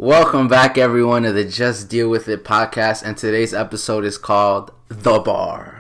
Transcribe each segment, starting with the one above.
Welcome back, everyone, to the Just Deal With It podcast, and today's episode is called The Bar.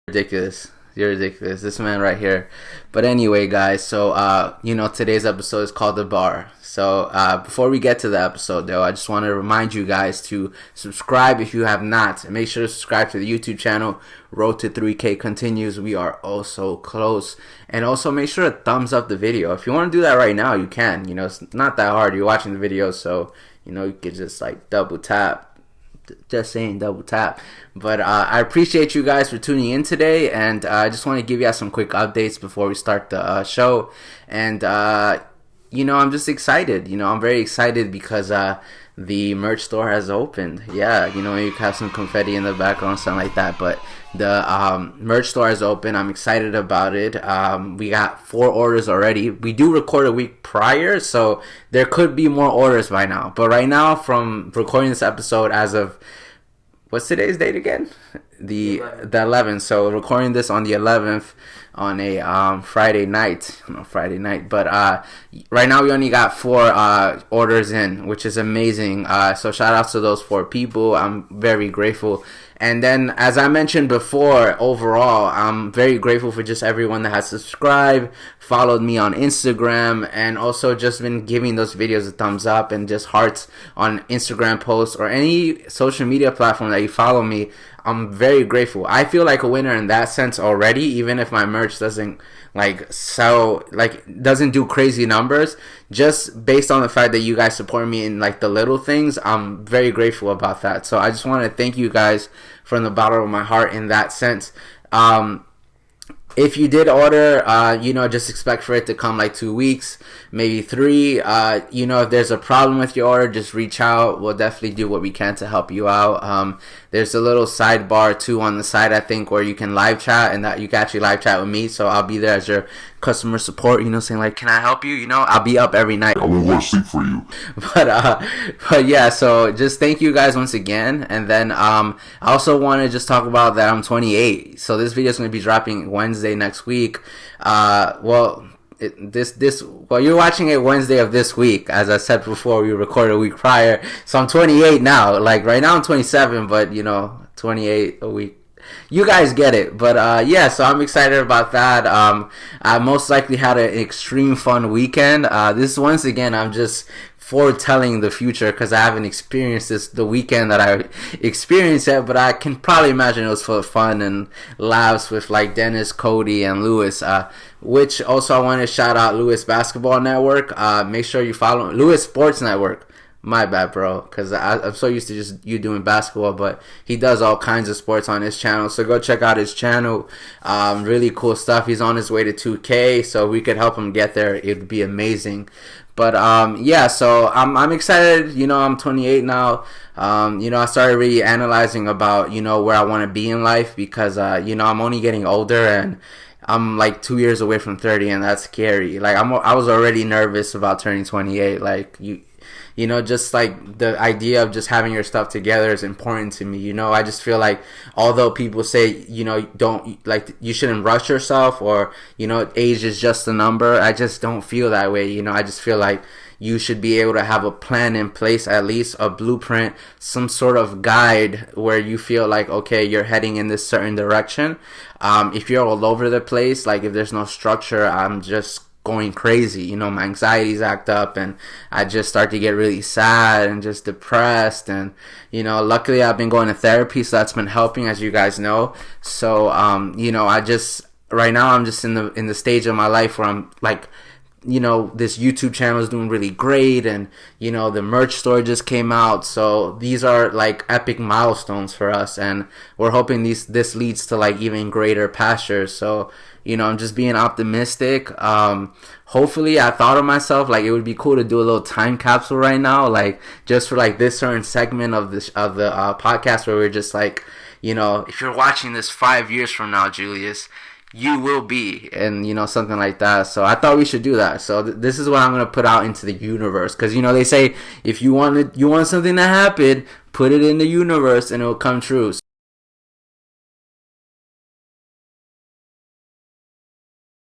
Ridiculous. You're ridiculous. This man right here. But anyway, guys, so today's episode is called The Bar. So before we get to the episode, though, I just want to remind you guys to subscribe if you have not. And make sure to subscribe to the YouTube channel. Road to 3K continues. We are oh so close. And also make sure to thumbs up the video. If you want to do that right now, you can. It's not that hard. You're watching the video, so you can just like double tap. Just saying, double tap. But I appreciate you guys for tuning in today, and I just want to give you guys some quick updates before we start the show. And I'm just excited. I'm very excited because the merch store has opened. Yeah, you have some confetti in the background, something like that. But the merch store is open. I'm excited about it. We got 4 orders already. We do record a week prior, so there could be more orders by now. But right now, from recording this episode as of, what's today's date again? The 11th. So recording this on the 11th on a Friday night. But right now we only got 4 orders in, which is amazing. So shout out to those 4 people. I'm very grateful. And then, as I mentioned before, overall, I'm very grateful for just everyone that has subscribed, followed me on Instagram, and also just been giving those videos a thumbs up and just hearts on Instagram posts or any social media platform that you follow me. I'm very grateful. I feel like a winner in that sense already, even if my merch doesn't doesn't do crazy numbers. Just based on the fact that you guys support me in like the little things, I'm very grateful about that. So I just want to thank you guys from the bottom of my heart in that sense. If you did order, just expect for it to come like 2 weeks, maybe 3. If there's a problem with your order, just reach out. We'll definitely do what we can to help you out. There's a little sidebar too on the side, I think, where you can live chat, and that you can actually live chat with me. So I'll be there as your customer support, saying like, can I help you? I'll be up every night. I won't go to sleep for you. But yeah, so just thank you guys once again. And then I also want to just talk about that I'm 28. So this video is going to be dropping Wednesday next week. You're watching it Wednesday of this week. As I said before, we recorded a week prior. So I'm 28 now. Like right now I'm 27, but 28 a week. You guys get it. But so I'm excited about that. I most likely had an extreme fun weekend. This once again, I'm just foretelling the future because I haven't experienced this the weekend that I experienced it, but I can probably imagine it was full of fun and laughs with like Dennis, Cody, and Lewis, which also I want to shout out Lewis Basketball Network. Make sure you follow Lewis Sports Network. My bad, bro, because I'm so used to just you doing basketball, but he does all kinds of sports on his channel, so go check out his channel. Really cool stuff. He's on his way to 2K, so we could help him get there. It would be amazing. But so I'm excited. I'm 28 now. I started really analyzing about where I want to be in life because I'm only getting older and I'm like 2 years away from 30, and that's scary. Like I was already nervous about turning 28. Like just like the idea of just having your stuff together is important to me. I just feel like although people say, don't like you shouldn't rush yourself or, age is just a number. I just don't feel that way. I just feel like, you should be able to have a plan in place, at least a blueprint, some sort of guide where you feel like, okay, you're heading in this certain direction. If you're all over the place, like if there's no structure, I'm just going crazy. You know, my anxieties act up and I just start to get really sad and just depressed. And, you know, luckily I've been going to therapy, so that's been helping, as you guys know. So, you know, right now I'm just in the stage of my life where I'm like, you know, this YouTube channel is doing really great, and, you know, the merch store just came out. So these are like epic milestones for us, and we're hoping this leads to like even greater pastures. So, you know, I'm just being optimistic. Hopefully, I thought of myself like it would be cool to do a little time capsule right now, like just for like this certain segment of the podcast where we're just like, you know, if you're watching this 5 years from now, Julius, you will be, and, you know, something like that. So I thought we should do that. So this is what I'm going to put out into the universe, because, you know, they say if you want something to happen, put it in the universe and it will come true.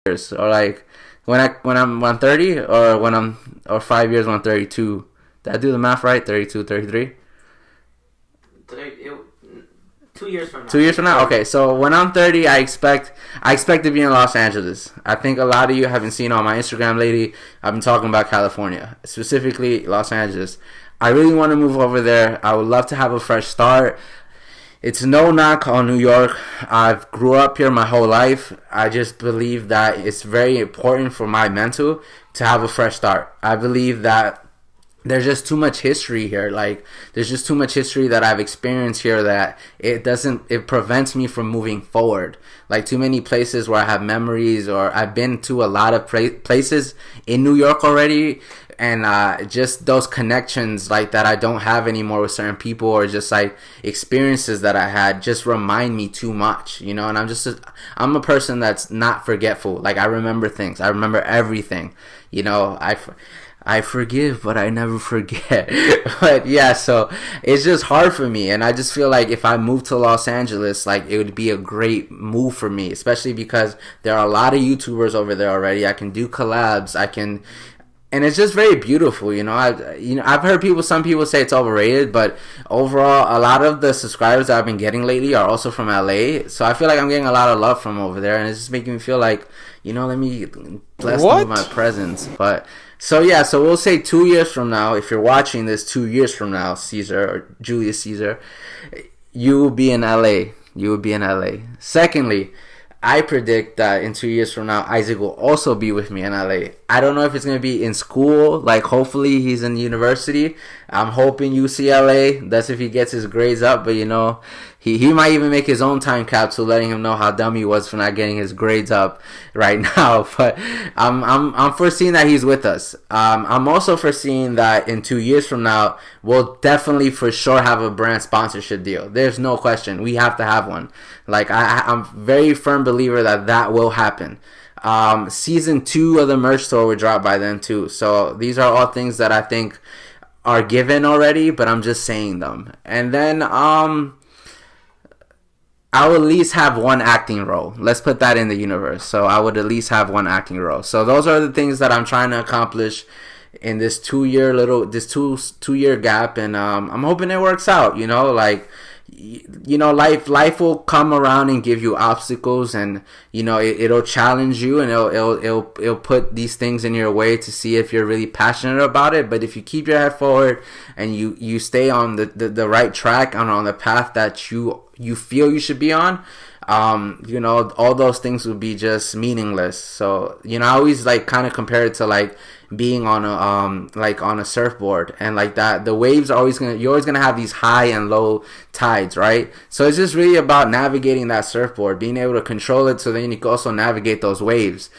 Or like when I'm 30, or or 5 years when I'm 32. Did I do the math right? 32, 33? 2 years from now. 2 years from now? Okay, so when I'm 30, I expect to be in Los Angeles. I think a lot of you haven't seen on my Instagram lately, I've been talking about California, specifically Los Angeles. I really want to move over there. I would love to have a fresh start. It's no knock on New York. I've grew up here my whole life. I just believe that it's very important for my mental to have a fresh start. I believe that there's just too much history here. Like, there's just too much history that I've experienced here that it prevents me from moving forward. Like, too many places where I have memories, or I've been to a lot of places in New York already, and just those connections like that I don't have anymore with certain people, or just like experiences that I had just remind me too much, you know. And I'm a person that's not forgetful. Like, I remember things. I remember everything, you know. I forgive, but I never forget. But yeah, so it's just hard for me. And I just feel like if I move to Los Angeles, like, it would be a great move for me, especially because there are a lot of YouTubers over there already. I can do collabs. And it's just very beautiful, you know. I've heard some people say it's overrated, but overall, a lot of the subscribers that I've been getting lately are also from LA. So I feel like I'm getting a lot of love from over there, and it's just making me feel like, you know, let me bless them with my presence. But so yeah, so we'll say 2 years from now, if you're watching this 2 years from now, Caesar or Julius Caesar, you will be in LA. You will be in LA. Secondly, I predict that in 2 years from now, Isaac will also be with me in LA. I don't know if it's going to be in school. Like, hopefully he's in university. I'm hoping UCLA. That's if he gets his grades up. But, you know, he might even make his own time capsule, letting him know how dumb he was for not getting his grades up right now. But I'm foreseeing that he's with us. I'm also foreseeing that in 2 years from now, we'll definitely for sure have a brand sponsorship deal. There's no question. We have to have one. Like, I'm very firm believer that will happen. Season 2 of the merch store will drop by then too. So these are all things that I think are given already, but I'm just saying them. And then I'll at least have one acting role. Let's put that in the universe. So I would at least have one acting role. So those are the things that I'm trying to accomplish in this 2 year gap, and I'm hoping it works out. You know, like, you know, life will come around and give you obstacles, and, you know, it'll challenge you, and it'll put these things in your way to see if you're really passionate about it. But if you keep your head forward and you stay on the right track and on the path that you feel you should be on, you know, all those things will be just meaningless. So, you know, I always like kind of compare it to like being on a surfboard, and like that the waves are you're always gonna have these high and low tides, right? So it's just really about navigating that surfboard, being able to control it, so then you can also navigate those waves,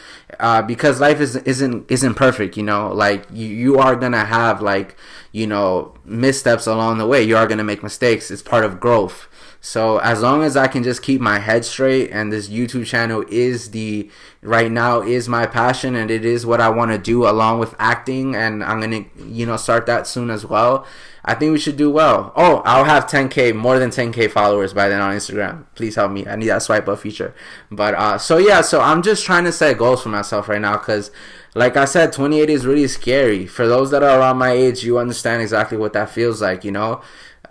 because life isn't perfect, you know. Like, you are gonna have, like, you know, missteps along the way. You are gonna make mistakes. It's part of growth. So as long as I can just keep my head straight, and this YouTube channel is right now is my passion, and it is what I want to do along with acting, and I'm gonna start that soon as well. I think we should do well. Oh, I'll have 10K, more than 10K followers by then on Instagram. Please help me. I need that swipe up feature. But so I'm just trying to set goals for myself right now, because like I said, 28 is really scary. For those that are around my age, you understand exactly what that feels like,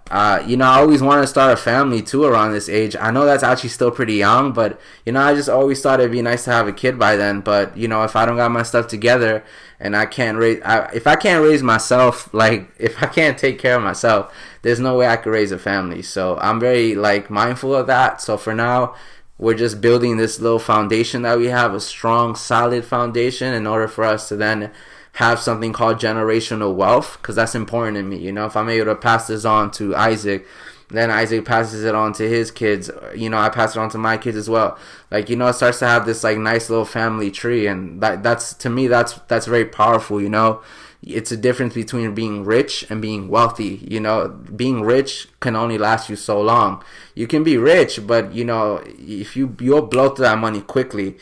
I always wanted to start a family too around this age. I know that's actually still pretty young, but I just always thought it'd be nice to have a kid by then. But if I don't got my stuff together and if I can't raise myself, like if I can't take care of myself, there's no way I could raise a family. So I'm very mindful of that. So for now, we're just building this little foundation that we have, a strong, solid foundation, in order for us to then have something called generational wealth, because that's important to me. If I'm able to pass this on to Isaac, then Isaac passes it on to his kids. I pass it on to my kids as well. It starts to have this nice little family tree, and that's to me that's very powerful. It's a difference between being rich and being wealthy. Being rich can only last you so long. You can be rich, but if you'll blow through that money quickly.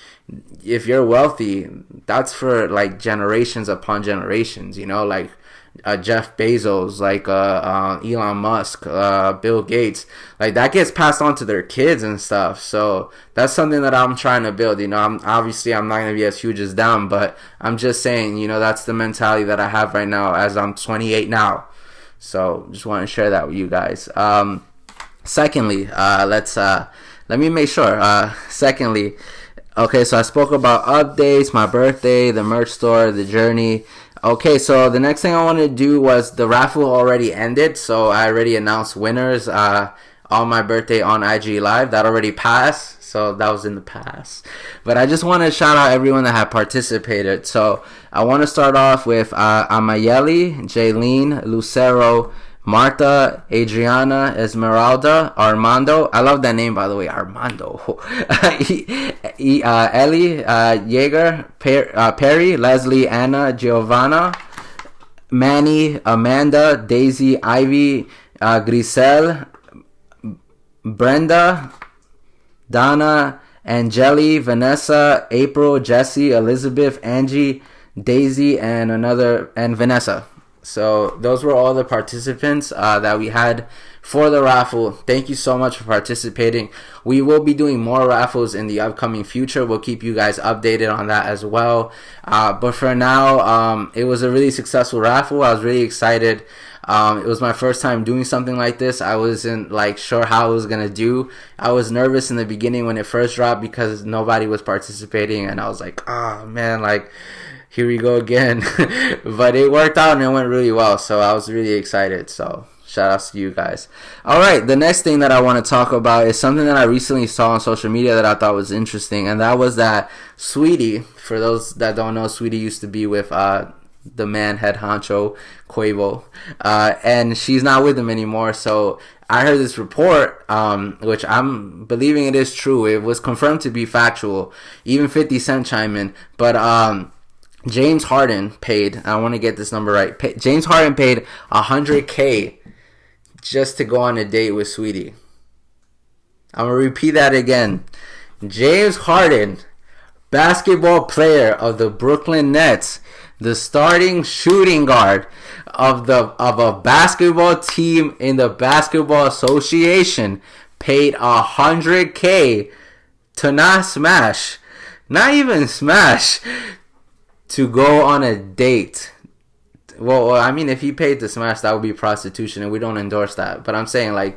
If you're wealthy, that's for generations upon generations. Jeff Bezos, Elon Musk, Bill Gates, that gets passed on to their kids and stuff. So that's something that I'm trying to build. I'm not gonna be as huge as them, but I'm just saying, that's the mentality that I have right now, as I'm 28 now. So just want to share that with you guys. Secondly, let me make sure. Secondly, okay, so I spoke about updates, my birthday, the merch store, the journey. Okay, so the next thing I wanted to do was, the raffle already ended, so I already announced winners on my birthday on IG Live. That already passed, so that was in the past. But I just want to shout out everyone that had participated. So I want to start off with Amayeli, Jaylene, Lucero, Marta, Adriana, Esmeralda, Armando. I love that name, by the way, Armando. Ellie, Jaeger, Perry, Leslie, Anna, Giovanna, Manny, Amanda, Daisy, Ivy, Grisel, Brenda, Donna, Angeli, Vanessa, April, Jessie, Elizabeth, Angie, Daisy, and Vanessa. So those were all the participants that we had for the raffle. Thank you so much for participating. We will be doing more raffles in the upcoming future. We'll keep you guys updated on that as well. But for now, it was a really successful raffle. I was really excited. It was my first time doing something like this. I wasn't sure how I was gonna do. I was nervous in the beginning when it first dropped, because nobody was participating, and I was like, oh man, here we go again. But it worked out and it went really well, so I was really excited. So shout outs to you guys. Alright, the next thing that I want to talk about is something that I recently saw on social media that I thought was interesting, and that was that Sweetie, for those that don't know, Sweetie used to be with the man head honcho Quavo, and she's not with him anymore. So I heard this report, which I'm believing it is true. It was confirmed to be factual. Even 50 Cent chime in, but James Harden paid, I want to get this number right, James Harden paid $100K just to go on a date with Sweetie. I'm going to repeat that again. James Harden, basketball player of the Brooklyn Nets, the starting shooting guard of a basketball team in the Basketball Association, paid $100K to not smash, not even smash, to go on a date. Well, I mean, if he paid to smash, that would be prostitution, and we don't endorse that. But I'm saying,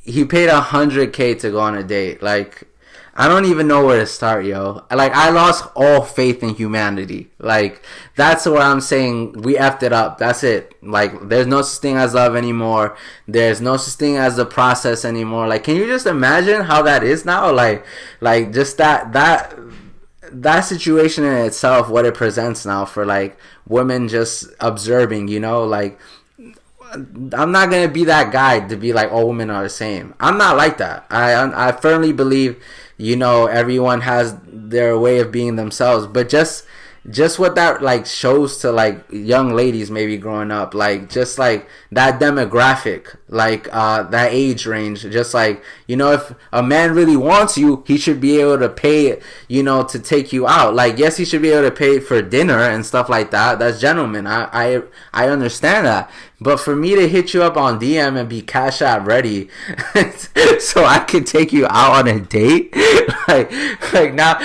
he paid $100K to go on a date. I don't even know where to start, yo. I lost all faith in humanity. That's what I'm saying. We effed it up. That's it. There's no such thing as love anymore. There's no such thing as the process anymore. Can you just imagine how that is now? Just that situation in itself, what it presents now for women just observing, I'm not gonna be that guy to be all women are the same. I'm not like that. I firmly believe, everyone has their way of being themselves, but just just what that like shows to like young ladies maybe growing up, like just like that demographic, like that age range, just like, you know, if a man really wants you, he should be able to pay, you know, to take you out. Like, yes, he should be able to pay for dinner and stuff like that. That's gentleman. I understand that. But for me to hit you up on DM and be Cash App ready so I can take you out on a date, like now,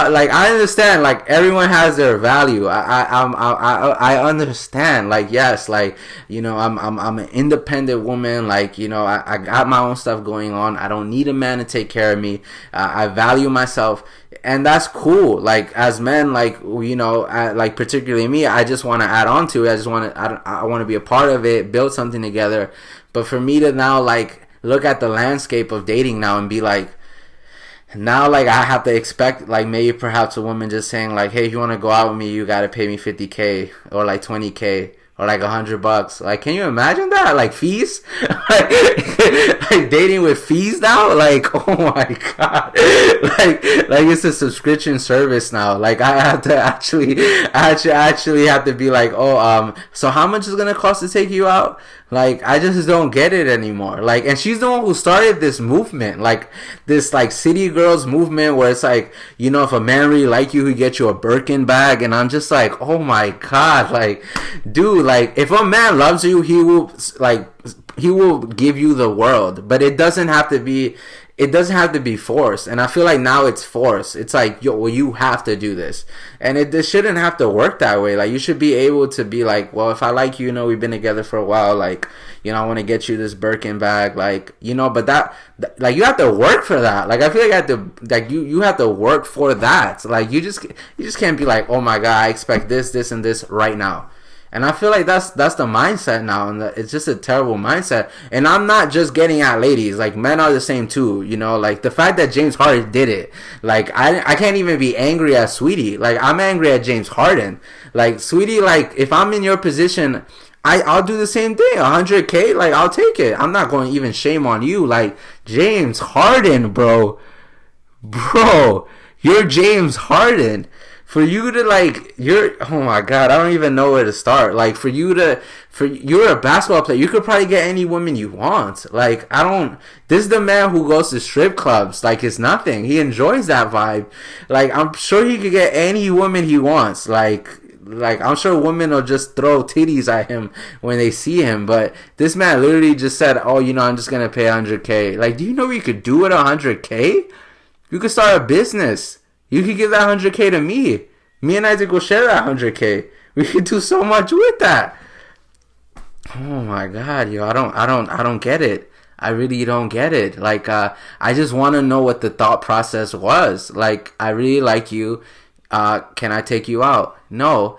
like I understand, like everyone has their value. I understand. Like, yes, like, you know, I'm an independent woman. Like, you know, I got my own stuff going on. I don't need a man to take care of me. I value myself. And that's cool. Like, as men, like, you know, like particularly me, I just want to add on to it. I want to be a part of it, build something together. But for me to now like look at the landscape of dating now and be like, now like I have to expect like maybe perhaps a woman just saying like, hey, if you want to go out with me, you got to pay me $50K or like $20K. Or like $100. Like, can you imagine that? Like fees? like dating with fees now? Like, oh my god. like it's a subscription service now. Like I have to actually have to be like, oh, so how much is it gonna cost to take you out? Like, I just don't get it anymore. Like, and she's the one who started this movement, like this like city girls movement, where it's like, you know, if a man really like you, he get you a Birkin bag, and I'm just like, oh my god, like, dude, like if a man loves you, he will give you the world, but it doesn't have to be forced. And I feel like now it's forced. It's like, yo, well, you have to do this, and it shouldn't have to work that way. Like, you should be able to be like, well, if I like you, you know, we've been together for a while, like, you know, I want to get you this Birkin bag, like, you know, but that like, you have to work for that. Like, I feel like you have to work for that. Like, you just can't be like, oh my god, I expect this and this right now. And I feel like that's the mindset now, and it's just a terrible mindset. And I'm not just getting at ladies, like men are the same too, you know. Like the fact that James Harden did it, like I can't even be angry at Sweetie. Like, I'm angry at James Harden. Like, Sweetie, like if I'm in your position, I'll do the same thing. 100K, like I'll take it. I'm not going to even shame on you. Like, James Harden, bro, you're James Harden. For you to like, oh my god, I don't even know where to start. Like, you're a basketball player. You could probably get any woman you want. Like, this is the man who goes to strip clubs. Like, it's nothing. He enjoys that vibe. Like, I'm sure he could get any woman he wants. Like I'm sure women will just throw titties at him when they see him. But this man literally just said, oh, you know, I'm just going to pay 100K. Like, do you know what you could do with 100K? You could start a business. You could give that 100K to me. Me and Isaac will share that 100K. We could do so much with that. Oh my god, yo, I don't get it. I really don't get it. Like, I just want to know what the thought process was. Like, I really like you. Can I take you out? No,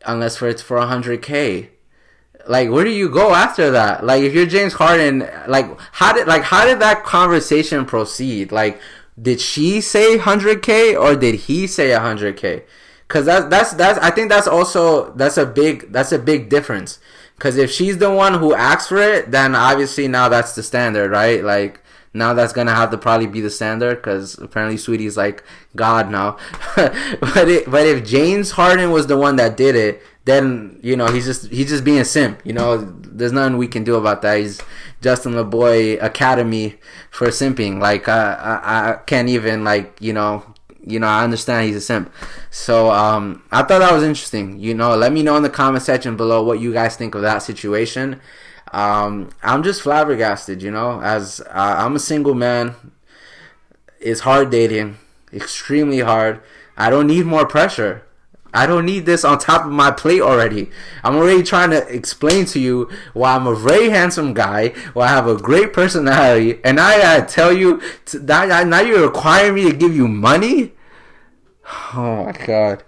unless it's for 100K. Like, where do you go after that? Like, if you're James Harden, how did that conversation proceed? Like, did she say 100K or did he say 100K? Because that's I think that's a big difference. Because if she's the one who asked for it, then obviously now that's the standard, right? Like, now that's gonna have to probably be the standard, because apparently Sweetie's like God now. but if James Harden was the one that did it, then, you know, he's just being a simp. You know, there's nothing we can do about that. He's Justin LeBoy Academy for simping. Like, I can't even, like, you know, I understand he's a simp. So I thought that was interesting. You know, let me know in the comment section below what you guys think of that situation. I'm just flabbergasted, you know, as I'm a single man. It's hard dating, extremely hard. I don't need more pressure. I don't need this on top of my plate already. I'm already trying to explain to you why I'm a very handsome guy, why I have a great personality, and I gotta tell you that now you're requiring me to give you money? Oh my god.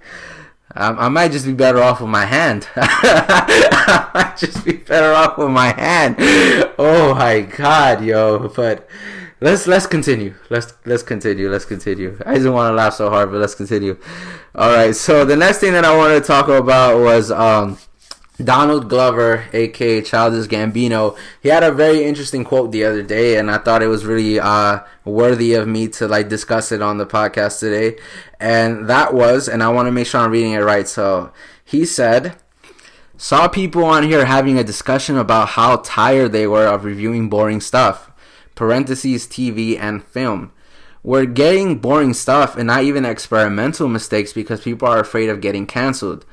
I might just be better off with my hand. I might just be better off with my hand. Oh my god, yo. But let's continue. Let's continue. I didn't want to laugh so hard, but let's continue. All right. So the next thing that I wanted to talk about was Donald Glover, aka Childish Gambino, he had a very interesting quote the other day, and I thought it was really worthy of me to like discuss it on the podcast today. And that was, and I want to make sure I'm reading it right. So he said, "Saw people on here having a discussion about how tired they were of reviewing boring stuff. Parentheses TV and film. We're getting boring stuff and not even experimental mistakes because people are afraid of getting canceled.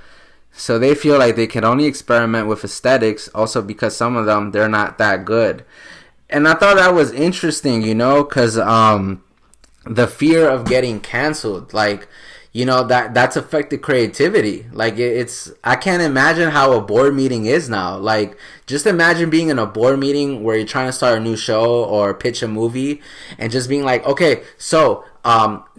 So they feel like they can only experiment with aesthetics, also because some of them, they're not that good." And I thought that was interesting, because the fear of getting canceled, like, that's affected creativity. Like, I can't imagine how a board meeting is now. Like, just imagine being in a board meeting where you're trying to start a new show or pitch a movie and just being like, okay, so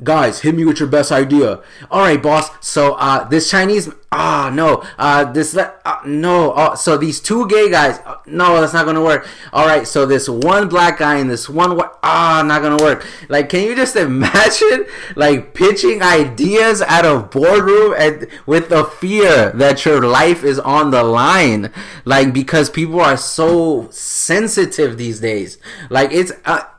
guys, hit me with your best idea. All right, boss. So this Chinese, no, no. So these two gay guys, no, that's not gonna work. All right, so this one black guy and this one not gonna work. Like, can you just imagine like pitching ideas at a boardroom and with the fear that your life is on the line, like, because people are so sensitive these days. Like, it's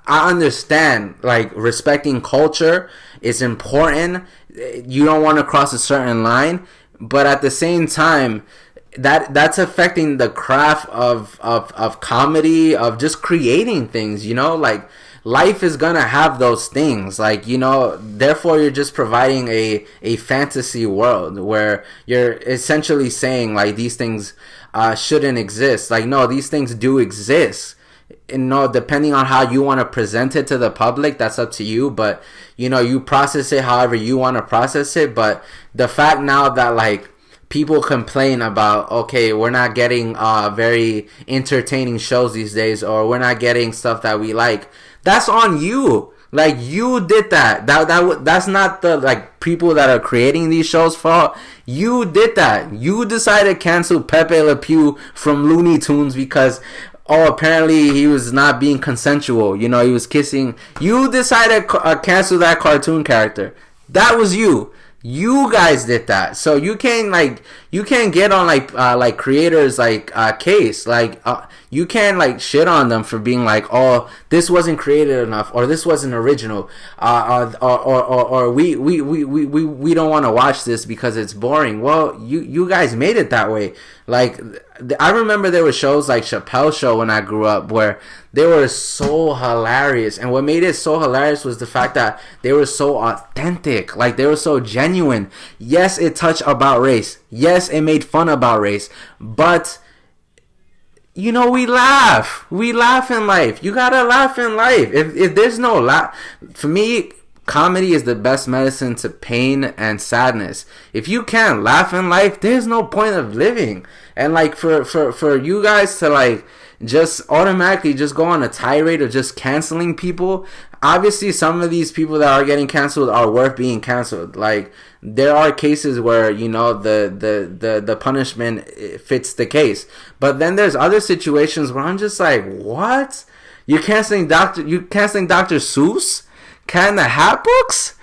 I understand, like, respecting culture is important. You don't want to cross a certain line, but at the same time, that's affecting the craft of comedy, of just creating things, like, life is gonna have those things, like, therefore you're just providing a fantasy world where you're essentially saying, like, these things shouldn't exist. Like, no, these things do exist. And no, depending on how you want to present it to the public, that's up to you. But you process it however you want to process it. But the fact now that, like, people complain about, okay, we're not getting very entertaining shows these days, or we're not getting stuff that we like, that's on you. Like, you did that. That's not the, like, people that are creating these shows' fault. You did that. You decided to cancel Pepe Le Pew from Looney Tunes because, apparently he was not being consensual. He was kissing. You decided to cancel that cartoon character. That was you. You guys did that. So you can't get on like creators case. Like, you can't like shit on them for being like, oh, this wasn't creative enough, or this wasn't original, or we don't want to watch this because it's boring. Well, you guys made it that way. Like, I remember there were shows like Chappelle's Show when I grew up where they were so hilarious, and what made it so hilarious was the fact that they were so authentic. Like, they were so genuine. Yes, it touched about race. Yes, it made fun about race, but we laugh. We laugh in life. You gotta laugh in life. If there's no laugh, for me, comedy is the best medicine to pain and sadness. If you can't laugh in life, there's no point of living. And like, for you guys to like just automatically just go on a tirade of just canceling people, obviously some of these people that are getting canceled are worth being canceled. Like, there are cases where the punishment fits the case, but then there's other situations where I'm just like, what? You canceling Dr. Seuss? Can the hat books?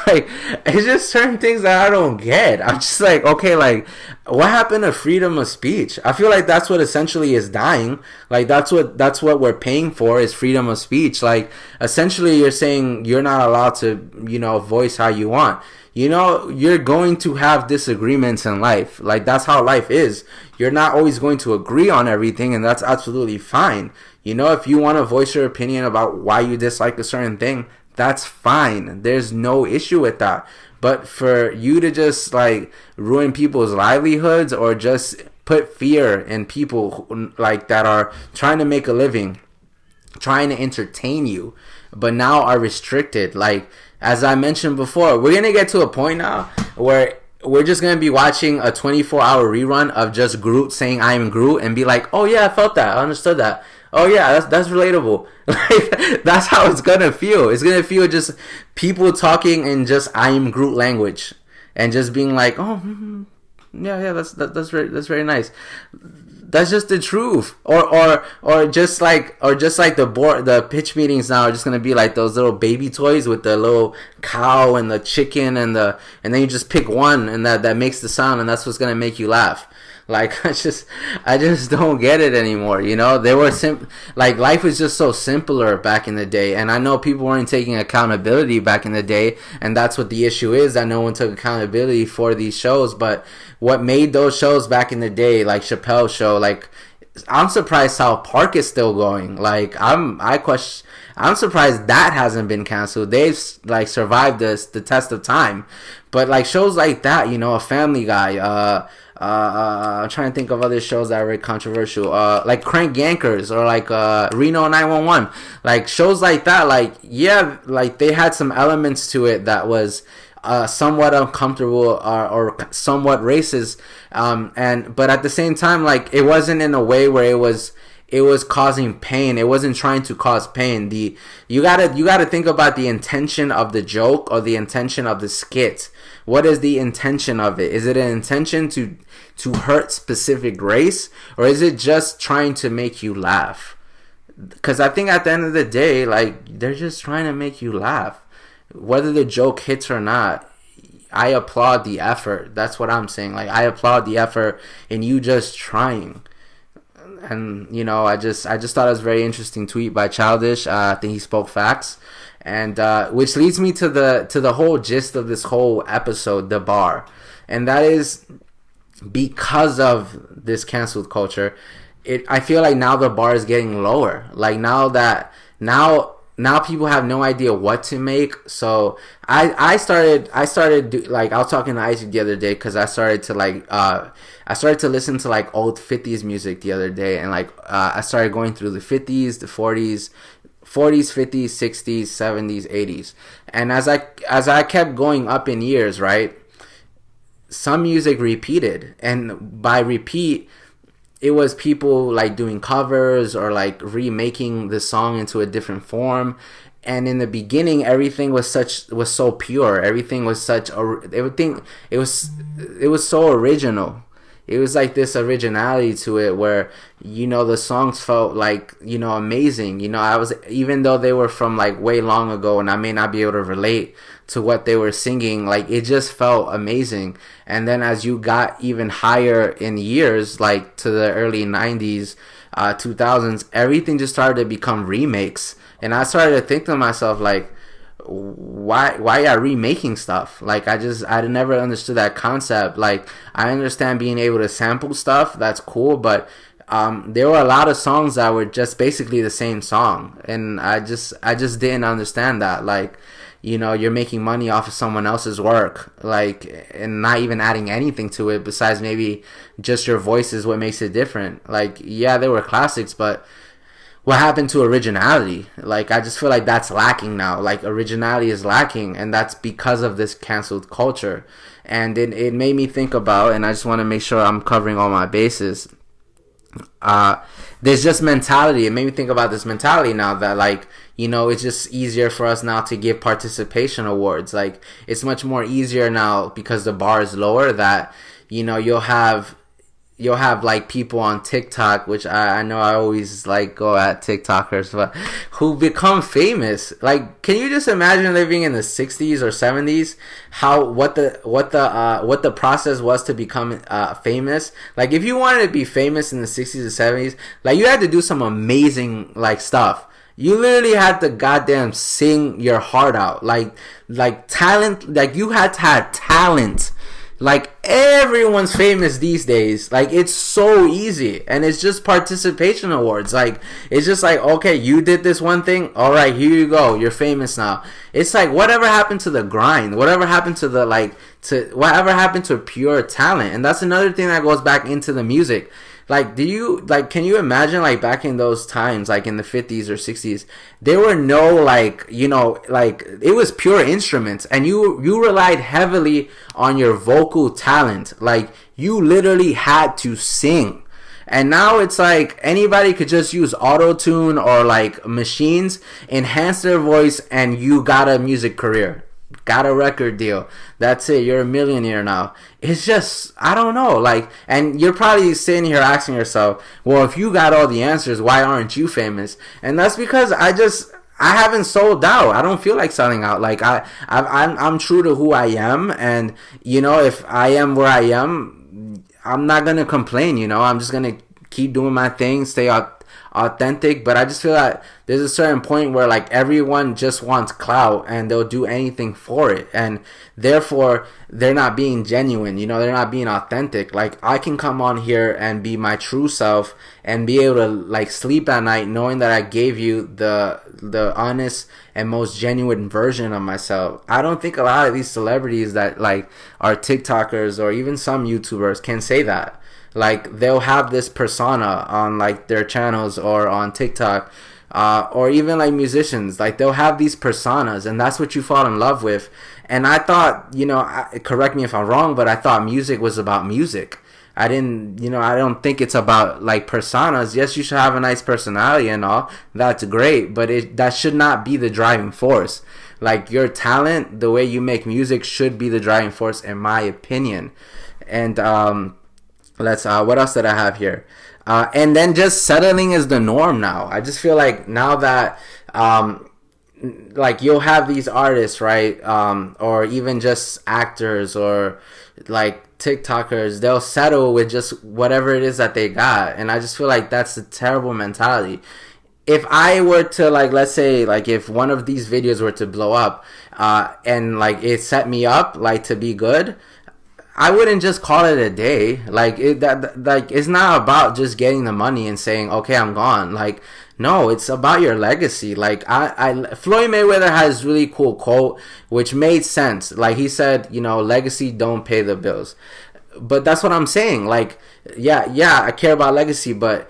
Like, it's just certain things that I don't get. I'm just like, okay, like, what happened to freedom of speech? I feel like that's what essentially is dying. Like, that's what we're paying for, is freedom of speech. Like, essentially you're saying you're not allowed to, voice how you want. You're going to have disagreements in life. Like, that's how life is. You're not always going to agree on everything, and that's absolutely fine. If you want to voice your opinion about why you dislike a certain thing, that's fine. There's no issue with that. But for you to just like ruin people's livelihoods, or just put fear in people like that are trying to make a living, trying to entertain you, but now are restricted. Like, as I mentioned before, we're gonna get to a point now where we're just gonna be watching a 24-hour rerun of just Groot saying "I am Groot" and be like, "Oh yeah, I felt that. I understood that. Oh yeah, that's relatable." Like, that's how it's gonna feel. It's gonna feel just people talking in just "I am Groot" language, and just being like, "Oh, yeah, that's very nice." That's just the truth. Or just like the pitch meetings now are just gonna be like those little baby toys with the little cow and the chicken and then you just pick one and that makes the sound, and that's what's gonna make you laugh. Like I just don't get it anymore. You know, they were like life was just so simpler back in the day, and I know people weren't taking accountability back in the day, and that's what the issue is, that no one took accountability for these shows. But what made those shows back in the day, like Chappelle's show, like I'm surprised South Park is still going. Like I'm surprised that hasn't been canceled. They've like survived the test of time. But like shows like that, you know, a Family Guy, I'm trying to think of other shows that are very controversial, like Crank Yankers or like Reno 911, like shows like that. Like yeah, like they had some elements to it that was somewhat uncomfortable or somewhat racist, and but at the same time, like it wasn't in a way where it was causing pain. It wasn't trying to cause pain. You gotta think about the intention of the joke or the intention of the skit. What is the intention of it? Is it an intention to hurt specific race, or is it just trying to make you laugh? Because I think at the end of the day, like they're just trying to make you laugh. Whether the joke hits or not, I applaud the effort. That's what I'm saying. Like I applaud the effort in you just trying. And you know, I just thought it was a very interesting tweet by Childish. I think he spoke facts, and which leads me to the whole gist of this whole episode, the bar, and that is because of this canceled culture. I feel like now the bar is getting lower. Like now people have no idea what to make. So I started like I was talking to Isaac the other day because I started to listen to like old 50s music the other day, and like I started going through the 50s, the 40s, 50s, 60s, 70s, 80s, and as I kept going up in years, right, some music repeated, and by repeat, it was people like doing covers or like remaking the song into a different form. And in the beginning, everything was so pure. Everything was it was so original. It was like this originality to it where, you know, the songs felt like, you know, amazing. You know, even though they were from like way long ago and I may not be able to relate to what they were singing, like it just felt amazing. And then as you got even higher in years, like to the early 90s, 2000s, everything just started to become remakes. And I started to think to myself, like, why are remaking stuff? Like I never understood that concept. Like I understand being able to sample stuff, that's cool, but there were a lot of songs that were just basically the same song, and I just didn't understand that. Like, you know, you're making money off of someone else's work, like, and not even adding anything to it besides maybe just your voice is what makes it different. Like, yeah, there were classics, but what happened to originality? Like, I just feel like that's lacking now. Like, originality is lacking, and that's because of this canceled culture. And it made me think about, and I just want to make sure I'm covering all my bases. There's just mentality. It made me think about this mentality now that, like, you know, it's just easier for us now to give participation awards. Like, it's much more easier now because the bar is lower that, you know, you'll have like people on TikTok, which I know I always like go at TikTokers, but who become famous. Like, can you just imagine living in the 60s or 70s? What the process was to become famous? Like, if you wanted to be famous in the 60s or 70s, like you had to do some amazing like stuff. You literally had to goddamn sing your heart out. Like talent. Like you had to have talent. Like, everyone's famous these days. Like, it's so easy. And it's just participation awards. Like, it's just like, okay, you did this one thing. All right, here you go. You're famous now. It's like, whatever happened to the grind? Whatever happened to whatever happened to pure talent? And that's another thing that goes back into the music. Like, can you imagine, like, back in those times, like, in the 50s or 60s, there were no, like, you know, like, it was pure instruments, and you relied heavily on your vocal talent. Like, you literally had to sing. And now it's like, anybody could just use auto-tune or, like, machines, enhance their voice, and you got a music career. Got a record deal. That's it. You're a millionaire now. It's just, I don't know. Like, and you're probably sitting here asking yourself, well, if you got all the answers, why aren't you famous? And that's because I haven't sold out. I don't feel like selling out. Like, I'm true to who I am. And, you know, if I am where I am, I'm not gonna complain. I'm just gonna keep doing my thing, stay authentic. But I just feel like there's a certain point where like everyone just wants clout and they'll do anything for it, and therefore they're not being genuine. They're not being authentic. Like, I can come on here and be my true self and be able to like sleep at night knowing that I gave you the honest and most genuine version of myself. I don't think a lot of these celebrities that like are TikTokers or even some YouTubers can say that. Like, they'll have this persona on like their channels or on TikTok, or even like musicians. Like, they'll have these personas, and that's what you fall in love with. And I thought, correct me if I'm wrong, but I thought music was about music. I don't think it's about like personas. Yes, you should have a nice personality and all. That's great, but that should not be the driving force. Like, your talent, the way you make music, should be the driving force, in my opinion. And what else did I have here? And then just settling is the norm now. I just feel like now that like, you'll have these artists, right? Or even just actors or like TikTokers, they'll settle with just whatever it is that they got. And I just feel like that's a terrible mentality. If I were to, like, let's say, like, if one of these videos were to blow up, and like it set me up like to be good, I wouldn't just call it a day. Like, it's not about just getting the money and saying, okay, I'm gone. Like, no, it's about your legacy. Like, Floyd Mayweather has really cool quote, which made sense. Like, he said, legacy don't pay the bills. But that's what I'm saying. Like, yeah, I care about legacy, but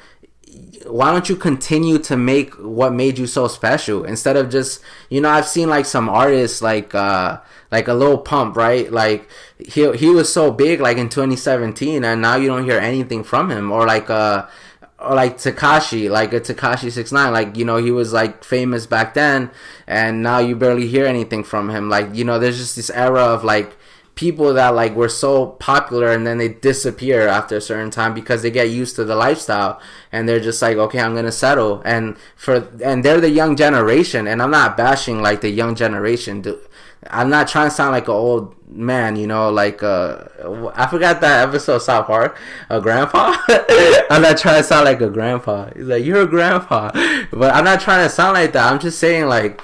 why don't you continue to make what made you so special instead of just, I've seen like some artists like a Lil Pump, right? Like, he was so big like in 2017, and now you don't hear anything from him. Or like Tekashi, like a Tekashi 6ix9ine, like, he was like famous back then, and now you barely hear anything from him. Like, there's just this era of like people that like were so popular and then they disappear after a certain time because they get used to the lifestyle and they're just like, okay, I'm gonna settle. And they're the young generation, and I'm not bashing like the young generation. I'm not trying to sound like an old man, like I forgot that episode of South Park, a grandpa. I'm not trying to sound like a grandpa. He's like, you're a grandpa, but I'm not trying to sound like that. I'm just saying, like,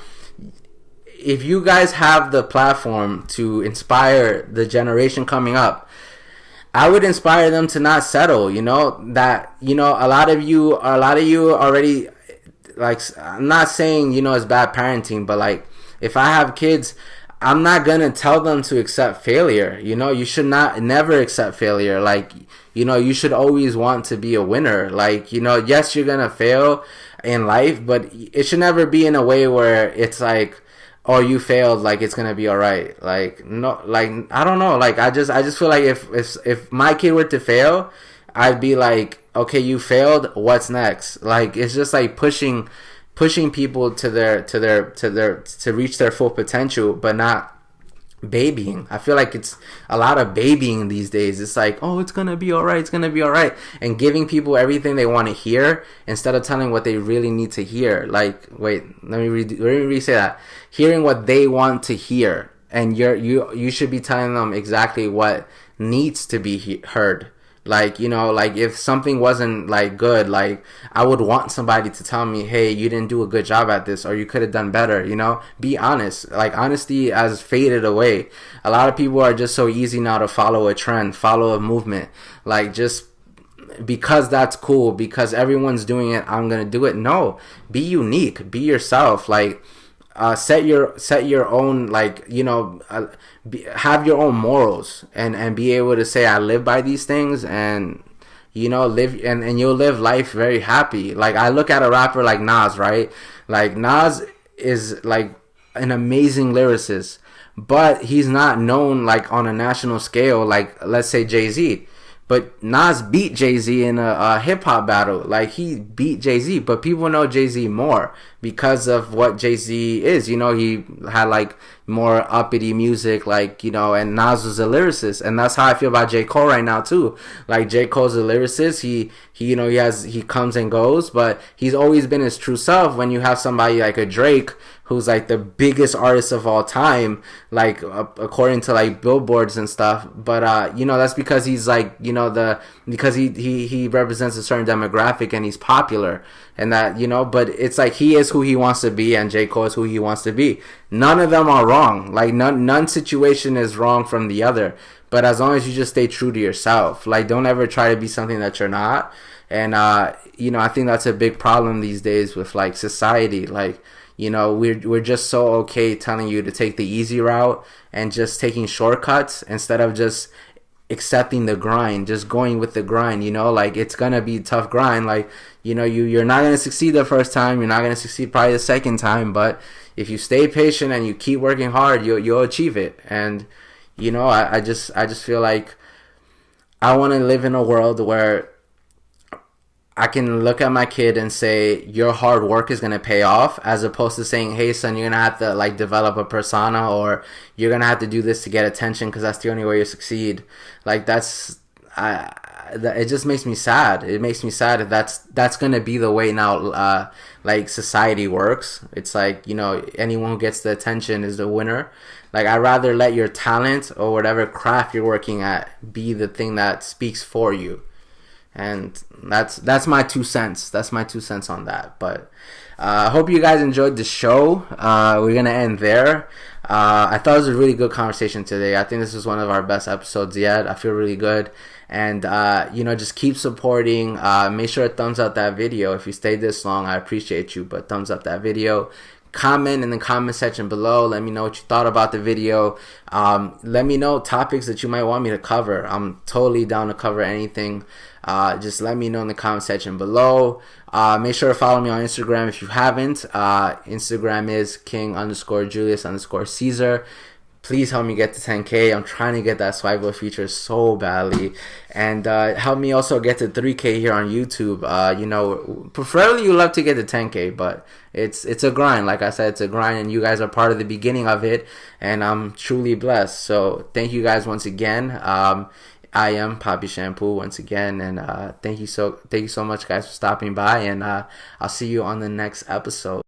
if you guys have the platform to inspire the generation coming up, I would inspire them to not settle. That a lot of you already, like, I'm not saying it's bad parenting, but like, if I have kids, I'm not gonna tell them to accept failure. You should never accept failure. Like, you should always want to be a winner. Like, yes, you're gonna fail in life, but it should never be in a way where it's like, oh, you failed, like it's gonna be all right. Like, no, like, I don't know. Like, I just feel like if my kid were to fail, I'd be like, okay, you failed, what's next? Like, it's just like pushing people to reach their full potential, but not babying. I feel like it's a lot of babying these days. It's like, oh, it's gonna be all right, and giving people everything they want to hear instead of telling what they really need to hear. Like, wait, let me re-say that. Hearing what they want to hear, and you should be telling them exactly what needs to be heard. Like, like if something wasn't like good, like I would want somebody to tell me, hey, you didn't do a good job at this, or you could have done better. Be honest. Like, honesty has faded away. A lot of people are just so easy now to follow a trend, follow a movement, like, just because that's cool, because everyone's doing it, I'm gonna do it. No, be unique, be yourself. Like, set your own, like, have your own morals, and be able to say, I live by these things, and live, and you'll live life very happy. Like, I look at a rapper like Nas, right? Like, Nas is like an amazing lyricist, but he's not known like on a national scale, like, let's say Jay-Z. But Nas beat Jay-Z in a hip-hop battle. Like, he beat Jay-Z, but people know Jay-Z more because of what Jay-Z is. He had, like, more uppity music, like, you know, and Nas was a lyricist, and that's how I feel about J. Cole right now too. Like, J. Cole's a lyricist. He you know, he comes and goes, but he's always been his true self. When you have somebody like a Drake, who's like the biggest artist of all time, like according to like billboards and stuff, but you know, that's because he's like, you know, because he represents a certain demographic and he's popular, and that, you know, but it's like he is who he wants to be and J. Cole is who he wants to be. None of them are wrong. Like, none situation is wrong from the other, but as long as you just stay true to yourself, like, don't ever try to be something that you're not. And you know, I think that's a big problem these days with like society. Like, you know, we're just so okay telling you to take the easy route and just taking shortcuts instead of just accepting the grind, just going with the grind. You know, like, it's gonna be a tough grind. Like, you know, you're not gonna succeed the first time, you're not gonna succeed probably the second time, but if you stay patient and you keep working hard, you'll achieve it. And, you know, I just feel like I want to live in a world where I can look at my kid and say, your hard work is going to pay off, as opposed to saying, hey, son, you're going to have to like develop a persona, or you're going to have to do this to get attention because that's the only way you succeed. Like, it just makes me sad. It makes me sad if that's going to be the way now, like, society works. It's like, you know, anyone who gets the attention is the winner. Like, I'd rather let your talent or whatever craft you're working at be the thing that speaks for you. And that's my 2 cents. That's my 2 cents on that. But I hope you guys enjoyed the show. We're going to end there. I thought it was a really good conversation today. I think this is one of our best episodes yet. I feel really good. And, you know, just keep supporting. Make sure to thumbs up that video. If you stayed this long, I appreciate you. But thumbs up that video. Comment in the comment section below. Let me know what you thought about the video. Let me know topics that you might want me to cover. I'm totally down to cover anything. Just let me know in the comment section below. Make sure to follow me on Instagram if you haven't. Instagram is king_Julius_Caesar. Please help me get to 10K. I'm trying to get that swipe up feature so badly. And help me also get to 3K here on YouTube. You know, preferably you love to get to 10K, but it's a grind. Like I said, it's a grind, and you guys are part of the beginning of it, and I'm truly blessed. So thank you guys once again. I am Poppy Shampoo once again, and thank you so much, guys, for stopping by, and I'll see you on the next episode.